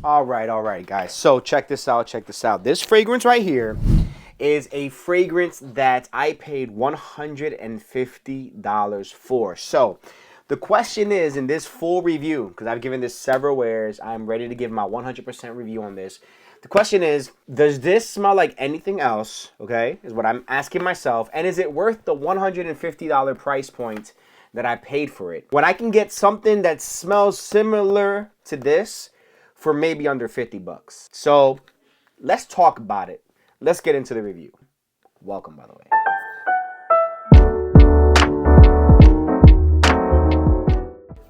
All right, guys. So check this out. This fragrance right here is a fragrance that I paid $150 for. So the question is, in this full review, because I've given this several wears, I'm ready to give my 100% review on this. The question is, does this smell like anything else? Okay, is what I'm asking myself. And is it worth the $150 price point that I paid for it, when I can get something that smells similar to this for maybe under 50 bucks? So let's talk about it. Let's get into the review. Welcome, by the way.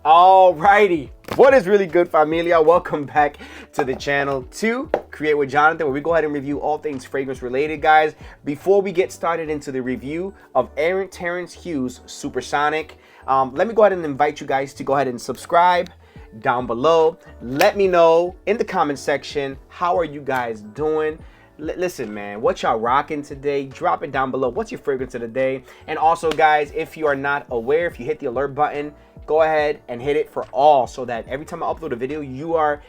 Alrighty. What is really good, Familia? Welcome back to the channel to Create with Jonathan, where we go ahead and review all things fragrance related, guys. Before we get started into the review of Terrance Hughes Supersonic, let me go ahead and invite you guys to go ahead and subscribe down below. Let me know in the comment section, how are you guys doing? Listen, man, what y'all rocking today? Drop it down below. What's your fragrance of the day? And also, guys, if you are not aware, if you hit the alert button, go ahead and hit it for all, so that every time I upload a video, you're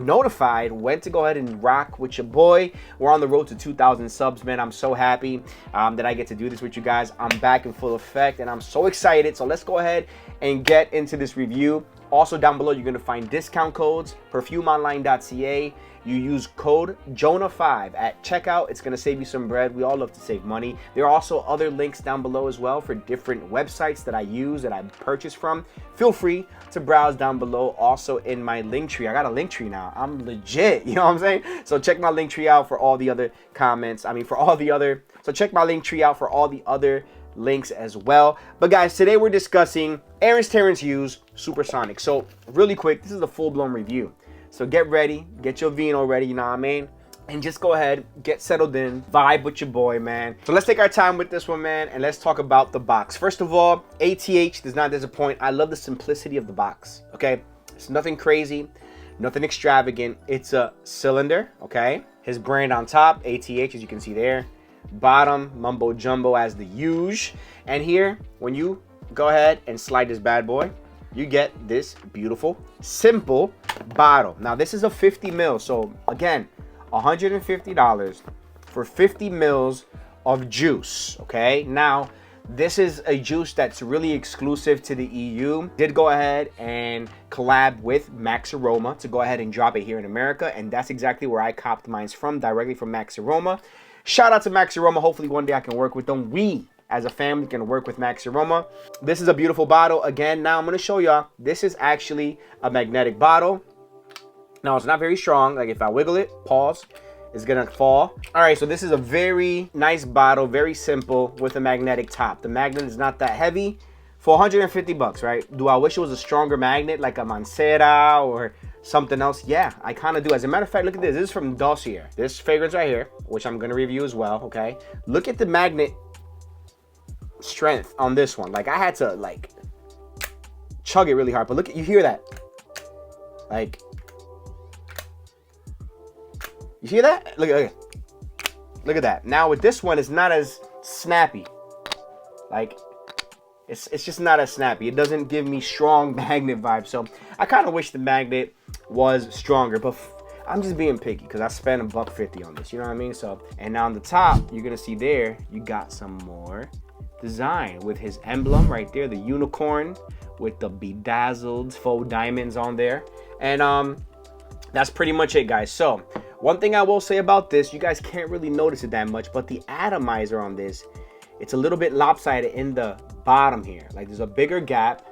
notified when to go ahead and rock with your boy. We're on the road to 2,000 subs, man. I'm so happy that I get to do this with you guys. I'm back in full effect and I'm so excited. So let's go ahead and get into this review. Also, down below, you're going to find discount codes, perfumeonline.ca. You use code JONAH5 at checkout. It's going to save you some bread. We all love to save money. There are also other links down below as well for different websites that I use, that I purchase from. Feel free to browse down below. Also in my LINKTREE. I got a LINKTREE now. I'm legit. You know what I'm saying? So check my LINKTREE out for all the other comments. So check my LINKTREE out for all the other links as well. But guys, today we're discussing Terrance Hughes Supersonic. So really quick, this is a full-blown review. So get ready, get your vino ready, you know what I mean? And just go ahead, get settled in, vibe with your boy, man. So let's take our time with this one, man, and let's talk about the box. First of all, ATH does not disappoint. I love the simplicity of the box, okay? It's nothing crazy, nothing extravagant. It's a cylinder, okay? His brand on top, ATH, as you can see there. Bottom, mumbo jumbo as the Hughes. And here, when you go ahead and slide this bad boy, you get this beautiful, simple bottle. Now, this is a 50 ml. So again, $150 for 50 mils of juice, okay? Now, this is a juice that's really exclusive to the EU. Did go ahead and collab with Max Aroma to go ahead and drop it here in America. And that's exactly where I copped mine from, directly from Max Aroma. Shout out to Max Aroma. Hopefully one day I can work with them. We, as a family, can work with Max Aroma. This is a beautiful bottle. Again, now I'm going to show y'all. This is actually a magnetic bottle. Now, it's not very strong. Like, if I wiggle it, pause, it's going to fall. All right, so this is a very nice bottle, very simple, with a magnetic top. The magnet is not that heavy. For 150 bucks, right? Do I wish it was a stronger magnet, like a Mancera or something else? Yeah, I kind of do. As a matter of fact, look at this. This is from Dossier. This fragrance right here, which I'm going to review as well, okay? Look at the magnet strength on this one. Like, I had to, like, chug it really hard. But look at, you hear that? Like, you hear that? Look at that. Now, with this one, it's not as snappy. Like, it's just not as snappy. It doesn't give me strong magnet vibes. So I kind of wish the magnet was stronger, but I'm just being picky because I spent $150 on this. You know what I mean? So, and now on the top, you're gonna see there, you got some more design with his emblem right there, the unicorn with the bedazzled faux diamonds on there. And that's pretty much it, guys. So one thing I will say about this, you guys can't really notice it that much, but the atomizer on this, it's a little bit lopsided in the bottom here. Like, there's a bigger gap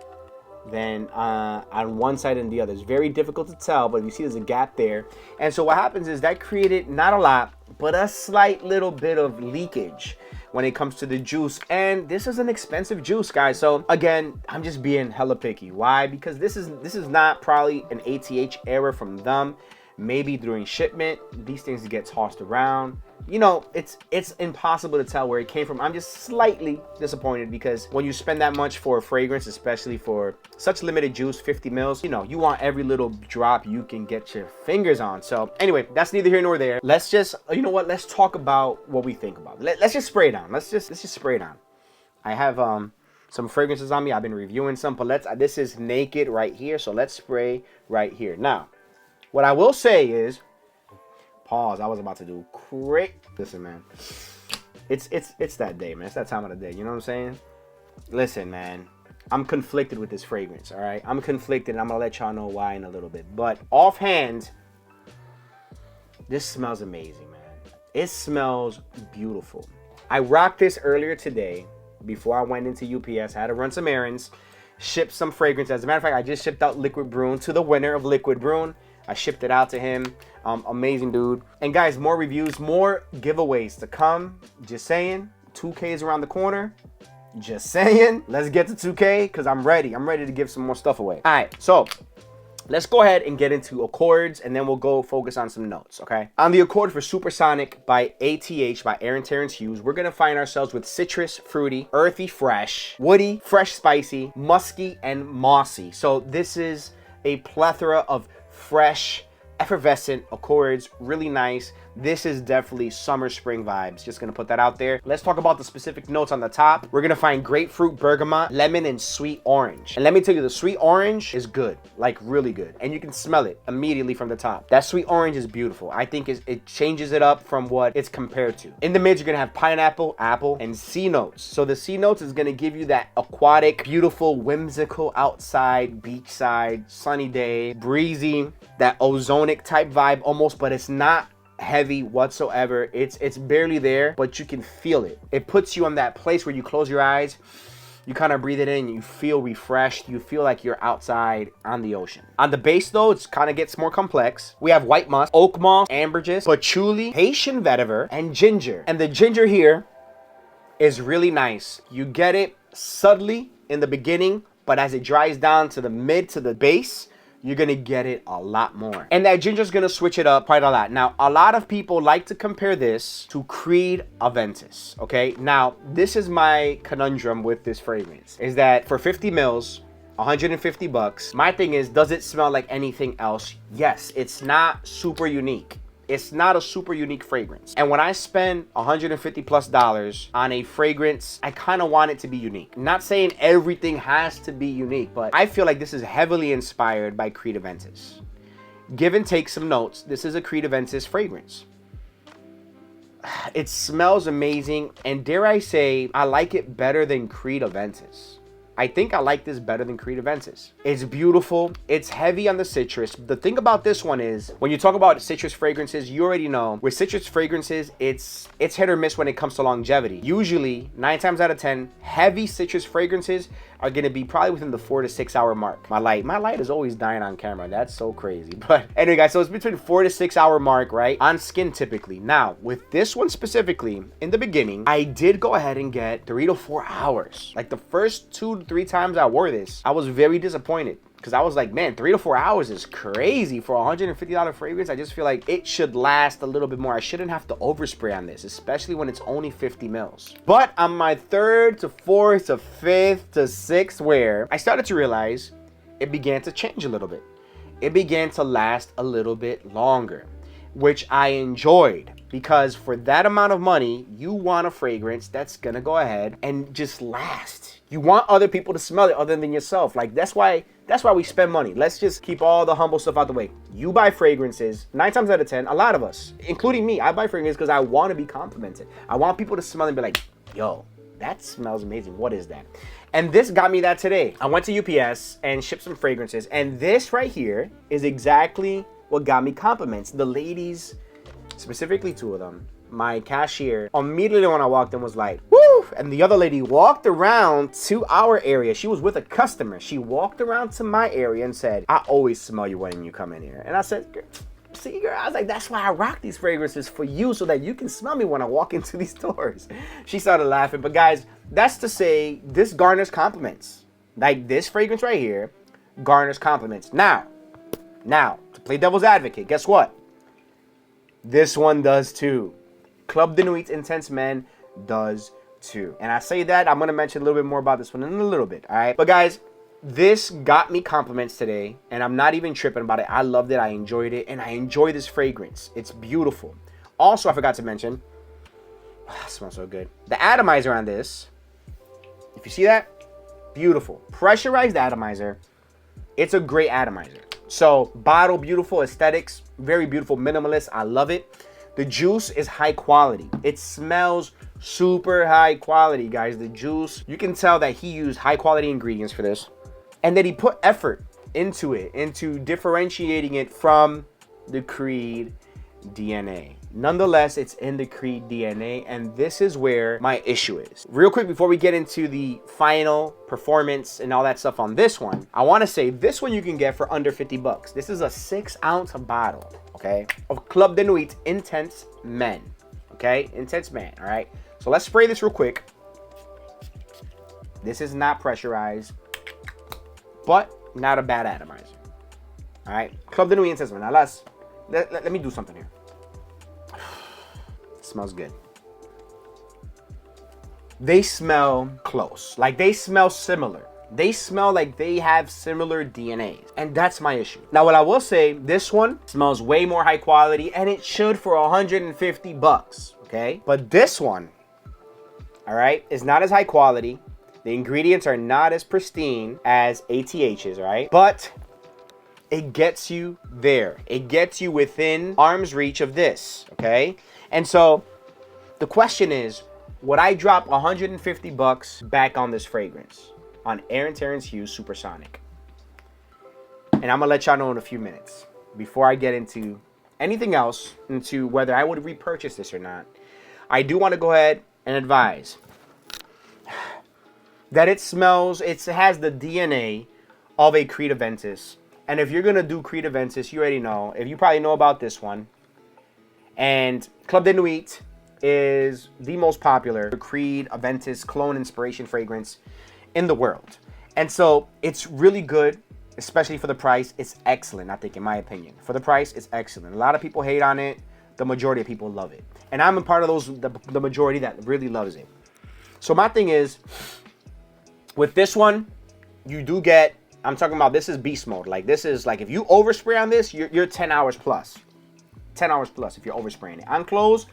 than on one side and the other. It's very difficult to tell, but you see there's a gap there. And so what happens is that created not a lot, but a slight little bit of leakage when it comes to the juice. And this is an expensive juice, guys. So again, I'm just being hella picky. Why? Because this is not probably an ATH error from them. Maybe during shipment, these things get tossed around. You know, it's impossible to tell where it came from. I'm just slightly disappointed because when you spend that much for a fragrance, especially for such limited juice, 50 mils, you know, you want every little drop you can get your fingers on. So anyway, that's neither here nor there. Let's just, you know what? Let's talk about what we think about it. Let's just spray it on. Let's just spray it on. I have some fragrances on me. I've been reviewing some, but this is naked right here. So let's spray right here. Now, What I will say is, pause, I was about to do great. Listen, man, it's that day, man. It's that time of the day. You know what I'm saying? Listen, man, I'm conflicted with this fragrance, all right? I'm conflicted, and I'm gonna let y'all know why in a little bit. But offhand, this smells amazing, man. It smells beautiful. I rocked this earlier today before I went into UPS. I had to run some errands, ship some fragrance. As a matter of fact, I just shipped out Liquid Brune to the winner of Liquid Brune. I shipped it out to him. Amazing dude. And guys, more reviews, more giveaways to come. Just saying, 2K is around the corner. Just saying. Let's get to 2K because I'm ready. I'm ready to give some more stuff away. All right, so let's go ahead and get into accords, and then we'll go focus on some notes, okay? On the accord for Supersonic by ATH by Terrance Hughes, we're gonna find ourselves with citrus, fruity, earthy, fresh, woody, fresh, spicy, musky, and mossy. So this is a plethora of fresh, effervescent accords, really nice. This is definitely summer, spring vibes. Just gonna put that out there. Let's talk about the specific notes on the top. We're gonna find grapefruit, bergamot, lemon, and sweet orange. And let me tell you, the sweet orange is good, like really good. And you can smell it immediately from the top. That sweet orange is beautiful. I think it changes it up from what it's compared to. In the mids, you're gonna have pineapple, apple, and C notes. So the C notes is gonna give you that aquatic, beautiful, whimsical outside, beachside, sunny day, breezy, that ozonic type vibe almost, but it's not heavy whatsoever. It's barely there, but you can feel it. It puts you on that place where you close your eyes, you kind of breathe it in, you feel refreshed, you feel like you're outside on the ocean. On the base though, it kind of gets more complex. We have white musk, oak moss, ambergris, patchouli, Haitian vetiver, and ginger. And the ginger here is really nice. You get it subtly in the beginning, but as it dries down to the mid to the base, you're gonna get it a lot more. And that ginger's gonna switch it up quite a lot. Now, a lot of people like to compare this to Creed Aventus, okay? Now, this is my conundrum with this fragrance, is that for 50 mils, 150 bucks, my thing is, does it smell like anything else? Yes, it's not super unique. It's not a super unique fragrance. And when I spend $150+ on a fragrance, I kind of want it to be unique. Not saying everything has to be unique, but I feel like this is heavily inspired by Creed Aventus. Give and take some notes. This is a Creed Aventus fragrance. It smells amazing, and dare I say, I like it better than Creed Aventus. I think I like this better than Creed Aventus. It's beautiful. It's heavy on the citrus. The thing about this one is, when you talk about citrus fragrances, you already know with citrus fragrances, it's hit or miss when it comes to longevity. Usually, 9 times out of 10, heavy citrus fragrances are gonna be probably within the 4 to 6 hour mark. My light is always dying on camera. That's so crazy. But anyway, guys, so it's between 4 to 6 hour mark, right? On skin typically. Now, with this one specifically, in the beginning, I did go ahead and get 3 to 4 hours. Like the first 2 to 3 times I wore this, I was very disappointed. Because I was like, man, 3 to 4 hours is crazy for a $150 fragrance. I just feel like it should last a little bit more. I shouldn't have to overspray on this, especially when it's only 50 mils. But on my 3rd to 4th to 5th to 6th wear, I started to realize it began to change a little bit. It began to last a little bit longer, which I enjoyed. Because for that amount of money, you want a fragrance that's gonna go ahead and just last. You want other people to smell it other than yourself. Like that's why we spend money. Let's just keep all the humble stuff out the way. You buy fragrances, 9 times out of 10, a lot of us, including me, I buy fragrances because I want to be complimented. I want people to smell and be like, yo, that smells amazing. What is that? And this got me that today. I went to UPS and shipped some fragrances, and this right here is exactly what got me compliments. The ladies, specifically 2 of them, my cashier, immediately when I walked in was like, woo! And the other lady walked around to our area. She was with a customer. She walked around to my area and said, I always smell you when you come in here. And I said, see, girl, I was like, that's why I rock these fragrances for you, so that you can smell me when I walk into these stores. She started laughing. But guys, that's to say this garners compliments. Like this fragrance right here garners compliments. Now, to play devil's advocate, guess what? This one does too. Club de Nuit's Intense Men does too. And I say that, I'm going to mention a little bit more about this one in a little bit, all right? But guys, this got me compliments today, and I'm not even tripping about it. I loved it, I enjoyed it, and I enjoy this fragrance. It's beautiful. Also, I forgot to mention, it smells so good. The atomizer on this, if you see that, beautiful. Pressurized atomizer. It's a great atomizer. So bottle, beautiful aesthetics, very beautiful minimalist. I love it. The juice is high quality. It smells super high quality, guys. The juice, you can tell that he used high quality ingredients for this, and that he put effort into it, into differentiating it from the Creed DNA. Nonetheless, it's in the Creed DNA, and this is where my issue is. Real quick, before we get into the final performance and all that stuff on this one, I want to say this one you can get for under 50 bucks. This is a 6-ounce bottle, okay, of Club de NUIT Intense Men, okay, Intense Man, all right? So let's spray this real quick. This is not pressurized, but not a bad atomizer, all right? Club de NUIT Intense Men. Now let me do something here. Smells good. They smell close. Like, they smell similar. They smell like they have similar DNAs. And that's my issue. Now, what I will say, this one smells way more high quality, and it should for 150 bucks, okay? But this one, all right, is not as high quality. The ingredients are not as pristine as ATH's, right? But it gets you there. It gets you within arm's reach of this, okay? And so the question is, would I drop 150 bucks back on this fragrance, on Terrance Hughes Supersonic? And I'm gonna let y'all know in a few minutes. Before I get into anything else, into whether I would repurchase this or not, I do want to go ahead and advise that it smells, it has the DNA of a CreateWithJonathan. And if you're gonna do CreateWithJonathan, you already know, if you probably know about this one. And Club de NUIT is the most popular CreateWithJonathan clone inspiration fragrance in the world. And so it's really good, especially for the price. It's excellent, I think, in my opinion. For the price, it's excellent. A lot of people hate on it. The majority of people love it. And I'm a part of those, the majority that really loves it. So my thing is, with this one, you do get, I'm talking about, this is beast mode. Like, this is like, if you overspray on this, you're 10 hours plus. 10 hours plus if you're overspraying it. On clothes,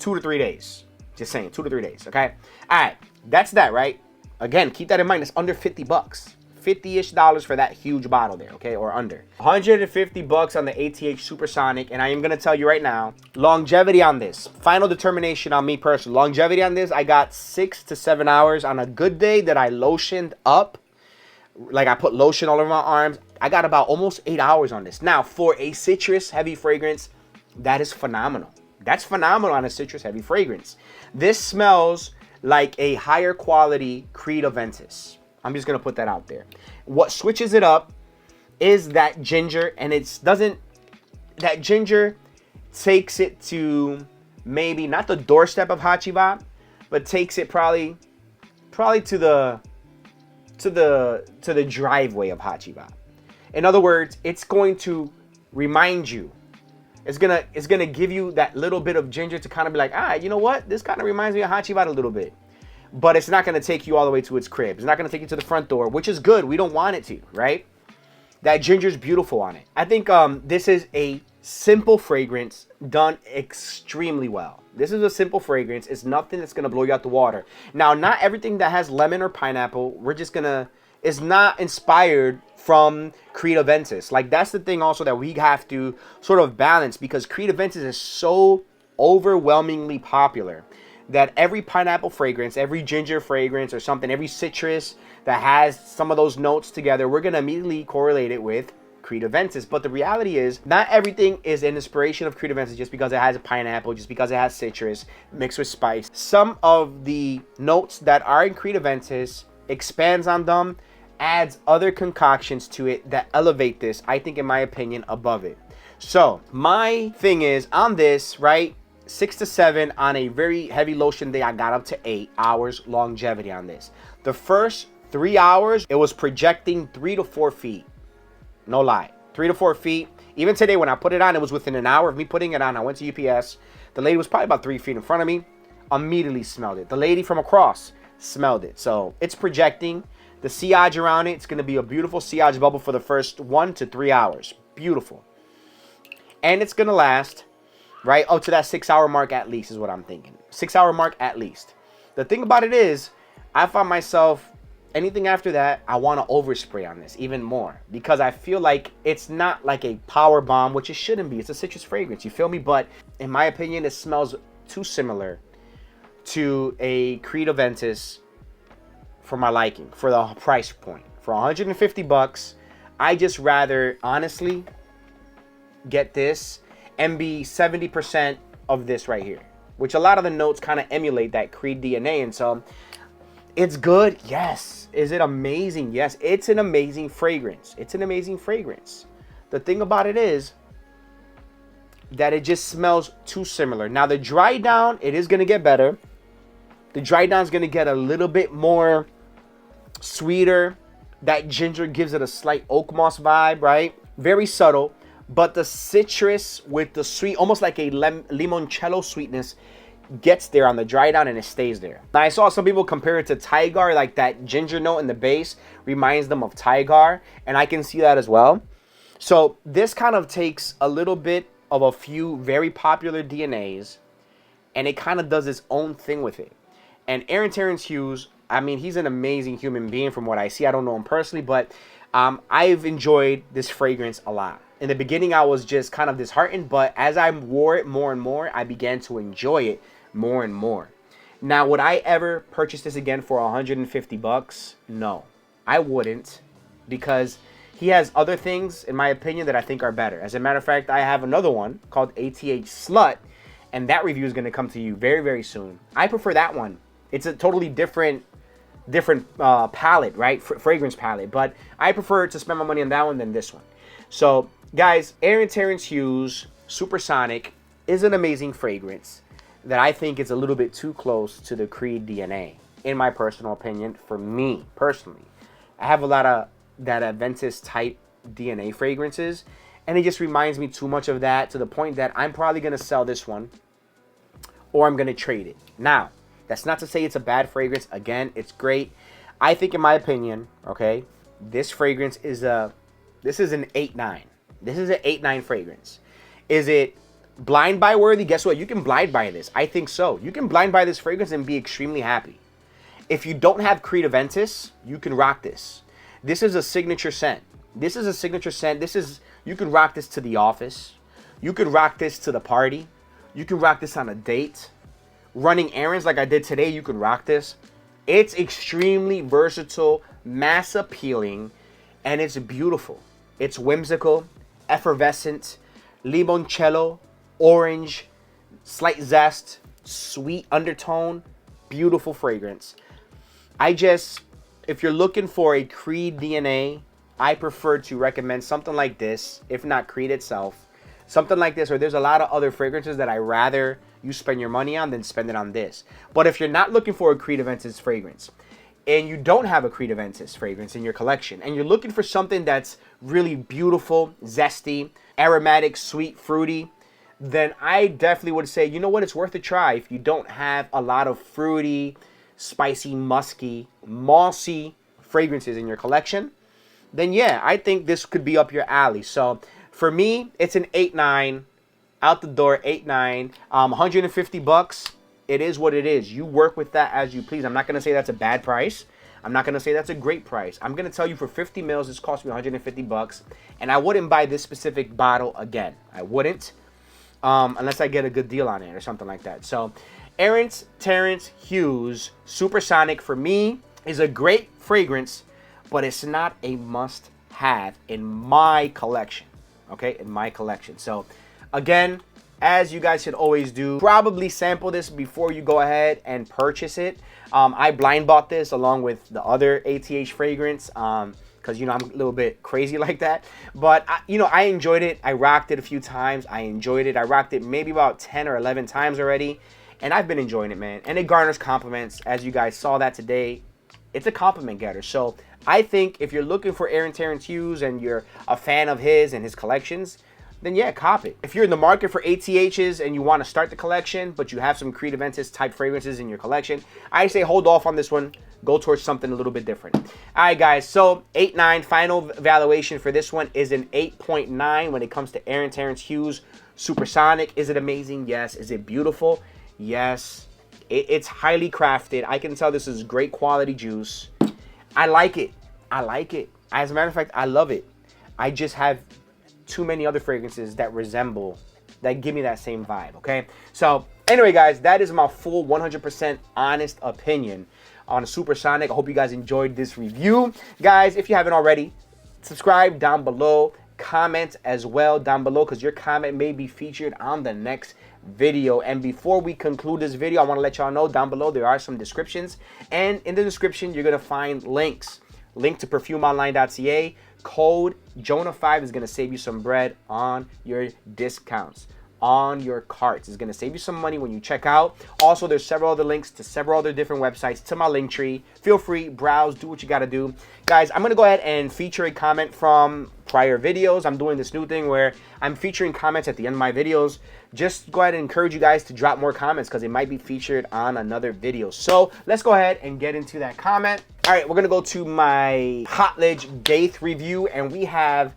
2 to 3 days. Just saying, 2 to 3 days, okay? All right, that's that, right? Again, keep that in mind. It's under 50 bucks. 50-ish dollars for that huge bottle there, okay? Or under. 150 bucks on the ATH Supersonic, and I am gonna tell you right now, longevity on this. Final determination on me personally. Longevity on this, I got 6 to 7 hours on a good day that I lotioned up. Like, I put lotion all over my arms. I got about almost 8 hours on this. Now, for a citrus heavy fragrance, that is phenomenal. That's phenomenal on a citrus heavy fragrance. This smells like a higher quality CreateWithJonathan. I'm just gonna put that out there. What switches it up is that ginger, and that ginger takes it to maybe not the doorstep of Hachiba, but takes it probably to the driveway of Hachiba. In other words, it's going to remind you. It's gonna give you that little bit of ginger to kind of be like, you know what? This kind of reminds me of Hachiba a little bit. But it's not gonna take you all the way to its crib. It's not gonna take you to the front door, which is good. We don't want it to, right? That ginger's beautiful on it. I think this is a simple fragrance done extremely well. This is a simple fragrance. It's nothing that's gonna blow you out the water. Now, not everything that has lemon or pineapple, is not inspired from CreateWithJonathan. Like, that's the thing also that we have to sort of balance, because CreateWithJonathan is so overwhelmingly popular that every pineapple fragrance, every ginger fragrance or something, every citrus that has some of those notes together, we're gonna immediately correlate it with CreateWithJonathan. But the reality is, not everything is an inspiration of CreateWithJonathan just because it has a pineapple, just because it has citrus mixed with spice. Some of the notes that are in CreateWithJonathan expands on them, adds other concoctions to it that elevate this, I think, in my opinion, above it. So my thing is, on this, right, 6 to 7 on a very heavy lotion day, I got up to 8 hours longevity on this. The first 3 hours, it was projecting 3 to 4 feet. No lie, 3 to 4 feet. Even today, when I put it on, it was within an hour of me putting it on. I went to UPS. The lady was probably about 3 feet in front of me. Immediately smelled it. The lady from across smelled it. So it's projecting. The sillage around it, it's going to be a beautiful sillage bubble for the first 1 to 3 hours. Beautiful. And it's going to last right up to that 6-hour mark at least, is what I'm thinking. 6-hour mark at least. The thing about it is, I find myself anything after that, I want to overspray on this even more because I feel like it's not like a power bomb, which it shouldn't be. It's a citrus fragrance, you feel me? But in my opinion, it smells too similar to a CreateWithJonathan for my liking, for the price point. For 150 bucks, I just rather honestly get this and be 70% of this right here, which a lot of the notes kind of emulate that Creed DNA. And so it's good, yes. Is it amazing? Yes, it's an amazing fragrance. It's an amazing fragrance. The thing about it is that it just smells too similar. Now the dry down, it is gonna get better. The dry down is gonna get a little bit more sweeter. That ginger gives it a slight oak moss vibe, right? Very subtle, but the citrus with the sweet, almost like a limoncello sweetness, gets there on the dry down and it stays there. Now I saw some people compare it to Tigar, like that ginger note in the base reminds them of Tigar, and I can see that as well. So this kind of takes a little bit of a few very popular DNAs and it kind of does its own thing with it. And Terrance Hughes, I mean, he's an amazing human being from what I see. I don't know him personally, but I've enjoyed this fragrance a lot. In the beginning, I was just kind of disheartened, but as I wore it more and more, I began to enjoy it more and more. Now, would I ever purchase this again for 150 bucks? No, I wouldn't, because he has other things, in my opinion, that I think are better. As a matter of fact, I have another one called ATH Slut, and that review is going to come to you very, very soon. I prefer that one. It's a totally different palette, right? Fragrance palette, but I prefer to spend my money on that one than this one. So guys, Terrance Hughes Supersonic is an amazing fragrance that I think is a little bit too close to the Creed DNA, in my personal opinion. For me personally, I have a lot of that Adventist type DNA fragrances, and it just reminds me too much of that, to the point that I'm probably going to sell this one or I'm going to trade it. Now, that's not to say it's a bad fragrance. Again, it's great. I think, in my opinion, okay, this fragrance is an 8.9. This is an 8.9 fragrance. Is it blind buy worthy? Guess what? You can blind buy this. I think so. You can blind buy this fragrance and be extremely happy. If you don't have CreateWithJonathan, you can rock this. This is a signature scent. This is a signature scent. You can rock this to the office. You could rock this to the party. You can rock this on a date. Running errands like I did today, you could rock this. It's extremely versatile, mass appealing, and it's beautiful. It's whimsical, effervescent, limoncello, orange, slight zest, sweet undertone, beautiful fragrance. If you're looking for a Creed DNA, I prefer to recommend something like this, if not Creed itself. Something like this, or there's a lot of other fragrances that I rather you spend your money on than spend it on this. But if you're not looking for a CreateWithJonathan fragrance, and you don't have a CreateWithJonathan fragrance in your collection, and you're looking for something that's really beautiful, zesty, aromatic, sweet, fruity, then I definitely would say, you know what, it's worth a try. If you don't have a lot of fruity, spicy, musky, mossy fragrances in your collection, then yeah, I think this could be up your alley. So for me, it's an 8.9, out the door, 8.9, 150 bucks. It is what it is. You work with that as you please. I'm not going to say that's a bad price. I'm not going to say that's a great price. I'm going to tell you, for 50 mils, this cost me 150 bucks. And I wouldn't buy this specific bottle again. I wouldn't. Unless I get a good deal on it or something like that. So, Terrance Hughes Supersonic, for me, is a great fragrance, but it's not a must-have in my collection. Okay? In my collection. So, again, as you guys should always do, probably sample this before you go ahead and purchase it. I blind bought this along with the other ATH fragrance because, you know, I'm a little bit crazy like that. But, I enjoyed it. I rocked it a few times. I enjoyed it. I rocked it maybe about 10 or 11 times already. And I've been enjoying it, man. And it garners compliments. As you guys saw that today, it's a compliment getter. So I think if you're looking for Terrance Hughes and you're a fan of his and his collections, then yeah, cop it. If you're in the market for ATHs and you want to start the collection, but you have some CreateWithJonathan type fragrances in your collection, I say hold off on this one. Go towards something a little bit different. All right, guys. So 8.9 final evaluation for this one is an 8.9 when it comes to Terrance Hughes Supersonic. Is it amazing? Yes. Is it beautiful? Yes. It's highly crafted. I can tell this is great quality juice. I like it. I like it. As a matter of fact, I love it. I just have too many other fragrances that resemble, that give me that same vibe, okay? So anyway, guys, that is my full 100% honest opinion on Supersonic. I hope you guys enjoyed this review. Guys, if you haven't already, subscribe down below. Comment as well down below, because your comment may be featured on the next video. And before we conclude this video, I want to let y'all know down below there are some descriptions, and in the description you're going to find links. Link to perfumeonline.ca. Code Jonah5 is going to save you some bread on your discounts, on your carts. It's going to save you some money when you check out. Also, there's several other links to several other different websites, to my link tree. Feel free, browse, do what you got to do. Guys, I'm going to go ahead and feature a comment from prior videos. I'm doing this new thing where I'm featuring comments at the end of my videos. Just go ahead and encourage you guys to drop more comments, because it might be featured on another video. So let's go ahead and get into that comment. All right, we're going to go to my Hotledge Gaith review, and we have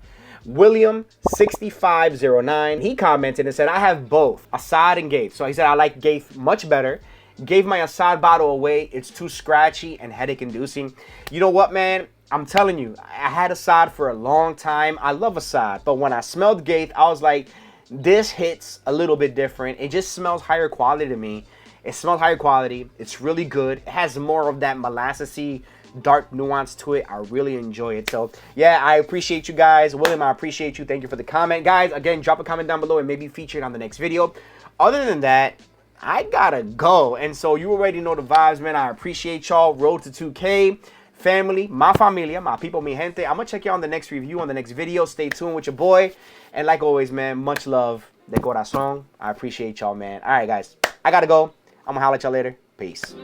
William6509. He commented and said, I have both Assad and Gaith. So he said, I like Gaith much better. Gave my Assad bottle away. It's too scratchy and headache inducing. You know what, man? I'm telling you, I had Assad for a long time. I love Assad, but when I smelled Gaith, I was like, this hits a little bit different. It just smells higher quality to me. It smells higher quality. It's really good. It has more of that molassesy, dark nuance to it. I really enjoy it. So yeah, I appreciate you guys. William, I appreciate you. Thank you for the comment. Guys, again, drop a comment down below and maybe featured on the next video. Other than that, I gotta go. And so you already know the vibes, man. I appreciate y'all. Road to 2K. Family, my familia, my people, mi gente. I'm gonna check y'all on the next review, on the next video. Stay tuned with your boy. And like always, man, much love. De corazón. I appreciate y'all, man. All right, guys. I gotta go. I'm gonna holler at y'all later. Peace.